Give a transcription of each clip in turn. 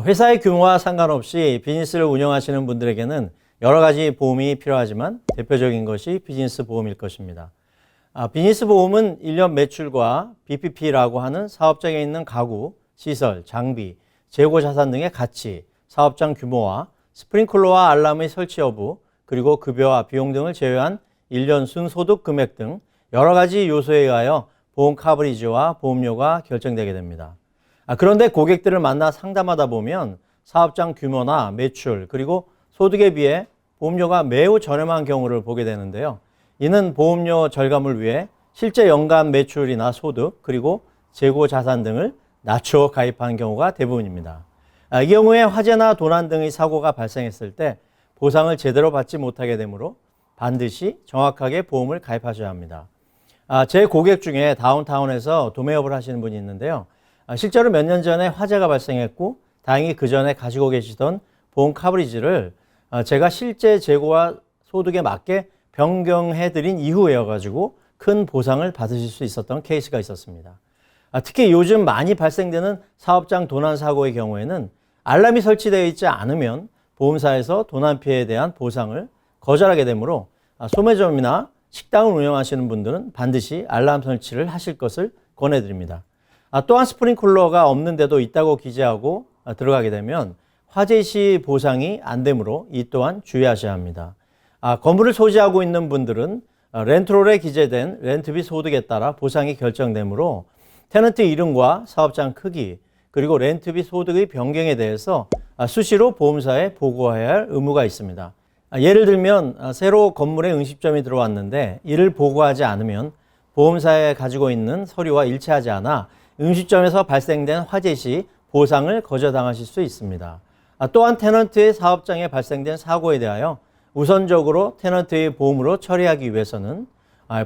회사의 규모와 상관없이 비즈니스를 운영하시는 분들에게는 여러 가지 보험이 필요하지만 대표적인 것이 비즈니스 보험일 것입니다. 비즈니스 보험은 1년 매출과 BPP라고 하는 사업장에 있는 가구, 시설, 장비, 재고 자산 등의 가치, 사업장 규모와 스프링클러와 알람의 설치 여부, 그리고 급여와 비용 등을 제외한 1년 순소득 금액 등 여러 가지 요소에 의하여 보험 커버리지와 보험료가 결정되게 됩니다. 그런데 고객들을 만나 상담하다 보면 사업장 규모나 매출 그리고 소득에 비해 보험료가 매우 저렴한 경우를 보게 되는데요. 이는 보험료 절감을 위해 실제 연간 매출이나 소득 그리고 재고 자산 등을 낮춰 가입한 경우가 대부분입니다. 이 경우에 화재나 도난 등의 사고가 발생했을 때 보상을 제대로 받지 못하게 되므로 반드시 정확하게 보험을 가입하셔야 합니다. 제 고객 중에 다운타운에서 도매업을 하시는 분이 있는데요. 실제로 몇 년 전에 화재가 발생했고 다행히 그 전에 가지고 계시던 보험 커버리지를 제가 실제 재고와 소득에 맞게 변경해드린 이후에여가지고 큰 보상을 받으실 수 있었던 케이스가 있었습니다. 특히 요즘 많이 발생되는 사업장 도난 사고의 경우에는 알람이 설치되어 있지 않으면 보험사에서 도난 피해에 대한 보상을 거절하게 되므로 소매점이나 식당을 운영하시는 분들은 반드시 알람 설치를 하실 것을 권해드립니다. 또한 스프링클러가 없는데도 있다고 기재하고 들어가게 되면 화재 시 보상이 안 되므로 이 또한 주의하셔야 합니다. 건물을 소지하고 있는 분들은 렌트롤에 기재된 렌트비 소득에 따라 보상이 결정되므로 테넌트 이름과 사업장 크기 그리고 렌트비 소득의 변경에 대해서 수시로 보험사에 보고해야 할 의무가 있습니다. 예를 들면 새로 건물에 응집점이 들어왔는데 이를 보고하지 않으면 보험사에 가지고 있는 서류와 일치하지 않아 응집점에서 발생된 화재 시 보상을 거절당하실 수 있습니다. 또한 테넌트의 사업장에 발생된 사고에 대하여 우선적으로 테넌트의 보험으로 처리하기 위해서는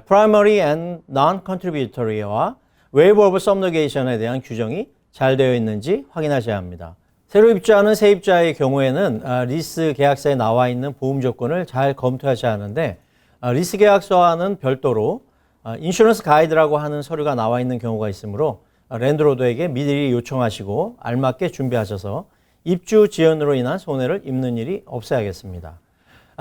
Primary and Non-Contributory와 Waiver of Subrogation에 대한 규정이 잘 되어 있는지 확인하셔야 합니다. 새로 입주하는 세입자의 경우에는 리스 계약서에 나와 있는 보험 조건을 잘 검토하셔야 하는데 리스 계약서와는 별도로 인슈런스 가이드라고 하는 서류가 나와 있는 경우가 있으므로 랜드로드에게 미리 요청하시고 알맞게 준비하셔서 입주 지연으로 인한 손해를 입는 일이 없어야겠습니다.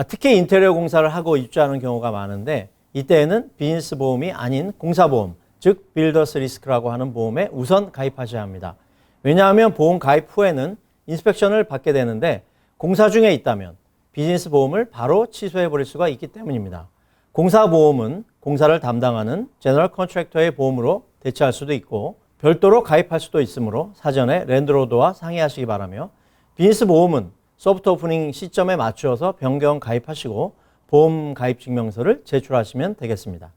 특히 인테리어 공사를 하고 입주하는 경우가 많은데 이때에는 비즈니스 보험이 아닌 공사보험, 즉 빌더스 리스크라고 하는 보험에 우선 가입하셔야 합니다. 왜냐하면 보험 가입 후에는 인스펙션을 받게 되는데 공사 중에 있다면 비즈니스 보험을 바로 취소해 버릴 수가 있기 때문입니다. 공사보험은 공사를 담당하는 제너럴 컨트랙터의 보험으로 대체할 수도 있고 별도로 가입할 수도 있으므로 사전에 랜드로드와 상의하시기 바라며 비즈니스 보험은 소프트 오프닝 시점에 맞추어서 변경 가입하시고 보험 가입 증명서를 제출하시면 되겠습니다.